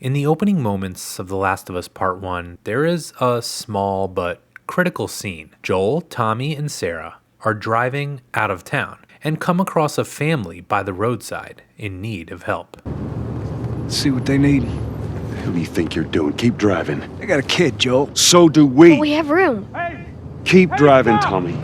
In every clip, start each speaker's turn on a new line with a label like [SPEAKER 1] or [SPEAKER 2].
[SPEAKER 1] In the opening moments of The Last of Us Part 1, there is a small but critical scene. Joel, Tommy, and Sarah are driving out of town and come across a family by the roadside in need of help.
[SPEAKER 2] Let's see what they need.
[SPEAKER 3] Who do you think you're doing? Keep driving.
[SPEAKER 2] I got a kid, Joel.
[SPEAKER 3] So do we.
[SPEAKER 4] But we have room.
[SPEAKER 3] Keep driving, Tommy.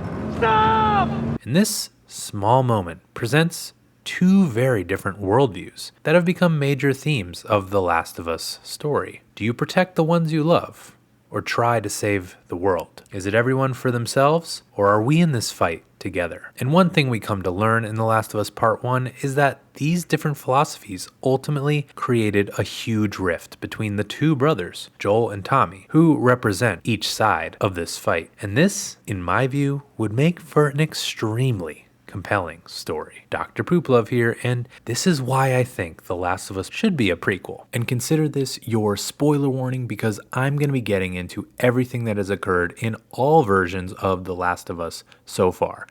[SPEAKER 1] And this small moment presents two very different worldviews that have become major themes of The Last of Us story. Do you protect the ones you love, or try to save the world? Is it everyone for themselves, or are we in this fight together? And one thing we come to learn in The Last of Us Part 1 is that these different philosophies ultimately created a huge rift between the two brothers, Joel and Tommy, who represent each side of this fight. And this, in my view, would make for an extremely compelling story. Dr. Pooplove here, and this is why I think The Last of Us should be a prequel. And consider this your spoiler warning, because I'm going to be getting into everything that has occurred in all versions of The Last of Us so far.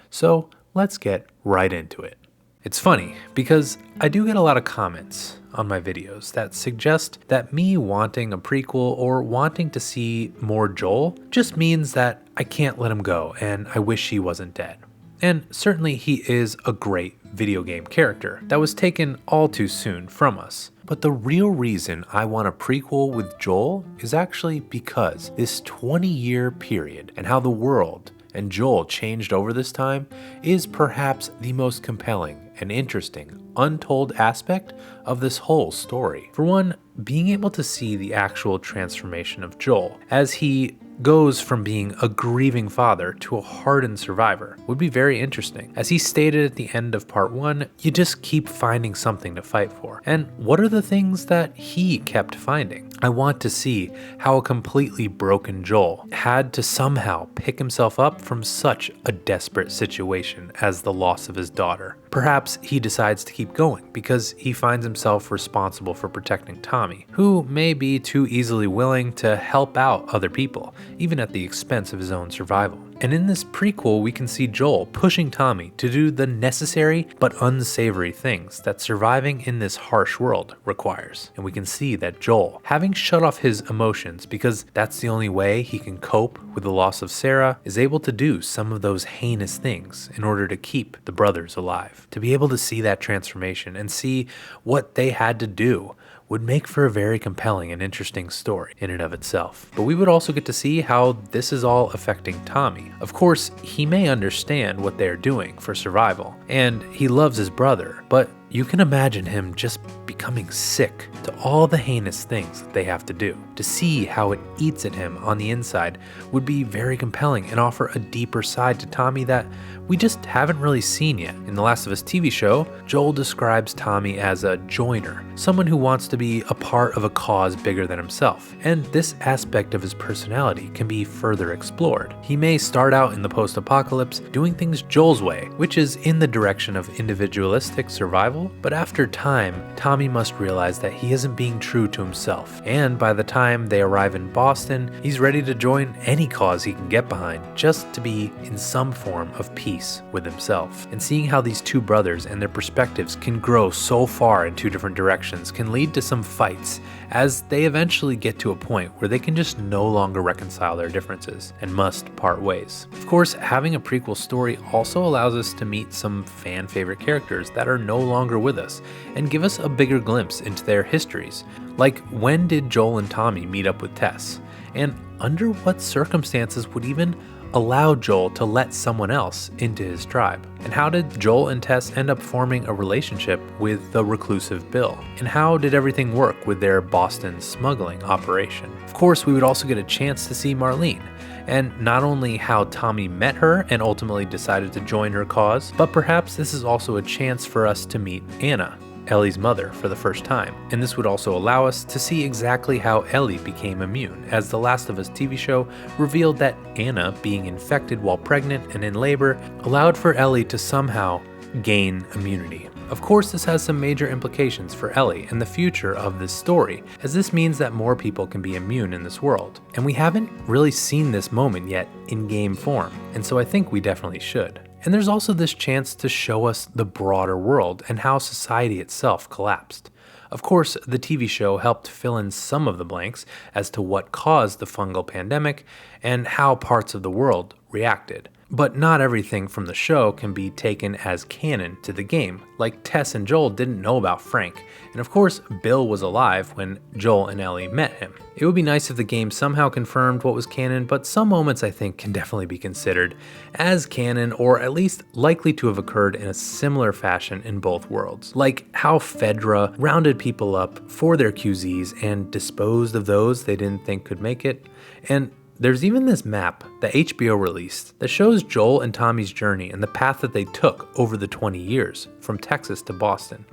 [SPEAKER 1] So let's get right into it. It's funny, because I do get a lot of comments on my videos that suggest that me wanting a prequel or wanting to see more Joel just means that I can't let him go and I wish he wasn't dead. And certainly he is a great video game character that was taken all too soon from us. But the real reason I want a prequel with Joel is actually because this 20-year period and how the world and Joel changed over this time is perhaps the most compelling and interesting untold aspect of this whole story. For one, being able to see the actual transformation of Joel as he goes from being a grieving father to a hardened survivor would be very interesting. As he stated at the end of part 1, you just keep finding something to fight for. And what are the things that he kept finding? I want to see how a completely broken Joel had to somehow pick himself up from such a desperate situation as the loss of his daughter. Perhaps he decides to keep going because he finds himself responsible for protecting Tommy, who may be too easily willing to help out other people, even at the expense of his own survival. And in this prequel, we can see Joel pushing Tommy to do the necessary but unsavory things that surviving in this harsh world requires. And we can see that Joel, having shut off his emotions because that's the only way he can cope with the loss of Sarah, is able to do some of those heinous things in order to keep the brothers alive. To be able to see that transformation and see what they had to do would make for a very compelling and interesting story in and of itself. But we would also get to see how this is all affecting Tommy. Of course, he may understand what they're doing for survival, and he loves his brother, but you can imagine him just becoming sick to all the heinous things that they have to do. To see how it eats at him on the inside would be very compelling and offer a deeper side to Tommy that we just haven't really seen yet. In The Last of Us TV show, Joel describes Tommy as a joiner, someone who wants to be a part of a cause bigger than himself. And this aspect of his personality can be further explored. He may start out in the post-apocalypse doing things Joel's way, which is in the direction of individualistic survival, but after time, Tommy must realize that he isn't being true to himself. And by the time they arrive in Boston, he's ready to join any cause he can get behind, just to be in some form of peace with himself. And seeing how these two brothers and their perspectives can grow so far in two different directions can lead to some fights as they eventually get to a point where they can just no longer reconcile their differences and must part ways. Of course, having a prequel story also allows us to meet some fan favorite characters that are no longer with us and give us a bigger glimpse into their histories. Like, when did Joel and Tommy meet up with Tess? And under what circumstances would even allow Joel to let someone else into his tribe? And how did Joel and Tess end up forming a relationship with the reclusive Bill? And how did everything work with their Boston smuggling operation? Of course, we would also get a chance to see Marlene, and not only how Tommy met her and ultimately decided to join her cause, but perhaps this is also a chance for us to meet Anna, Ellie's mother, for the first time. And this would also allow us to see exactly how Ellie became immune, as The Last of Us TV show revealed that Anna, being infected while pregnant and in labor, allowed for Ellie to somehow gain immunity. Of course, this has some major implications for Ellie and the future of this story, as this means that more people can be immune in this world. And we haven't really seen this moment yet in game form, and so I think we definitely should. And there's also this chance to show us the broader world and how society itself collapsed. Of course, the TV show helped fill in some of the blanks as to what caused the fungal pandemic and how parts of the world reacted. But not everything from the show can be taken as canon to the game, like Tess and Joel didn't know about Frank, and of course Bill was alive when Joel and Ellie met him. It would be nice if the game somehow confirmed what was canon, but some moments I think can definitely be considered as canon, or at least likely to have occurred in a similar fashion in both worlds. Like how Fedra rounded people up for their QZs and disposed of those they didn't think could make it, and there's even this map that HBO released that shows Joel and Tommy's journey and the path that they took over the 20 years from Texas to Boston.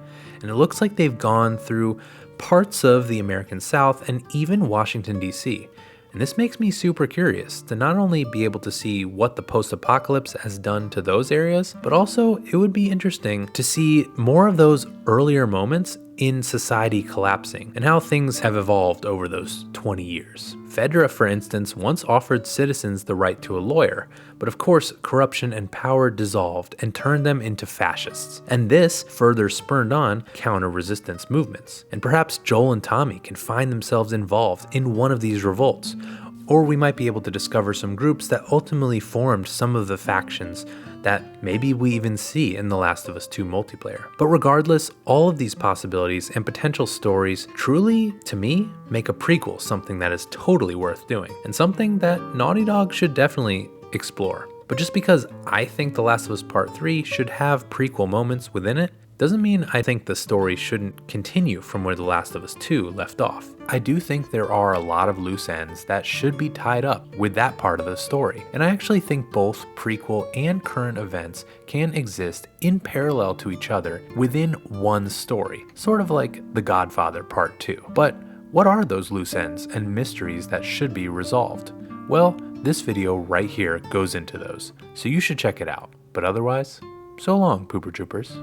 [SPEAKER 1] And it looks like they've gone through parts of the American South and even Washington, D.C. And this makes me super curious to not only be able to see what the post-apocalypse has done to those areas, but also it would be interesting to see more of those earlier moments in society collapsing and how things have evolved over those 20 years. Fedra, for instance, once offered citizens the right to a lawyer, but of course corruption and power dissolved and turned them into fascists. And this further spurred on counter-resistance movements. And perhaps Joel and Tommy can find themselves involved in one of these revolts, or we might be able to discover some groups that ultimately formed some of the factions that maybe we even see in The Last of Us 2 multiplayer. But regardless, all of these possibilities and potential stories truly, to me, make a prequel something that is totally worth doing, and something that Naughty Dog should definitely explore. But just because I think The Last of Us Part 3 should have prequel moments within it, doesn't mean I think the story shouldn't continue from where The Last of Us 2 left off. I do think there are a lot of loose ends that should be tied up with that part of the story, and I actually think both prequel and current events can exist in parallel to each other within one story, sort of like The Godfather Part 2. But what are those loose ends and mysteries that should be resolved? Well, this video right here goes into those, so you should check it out. But otherwise, so long, Pooper Troopers.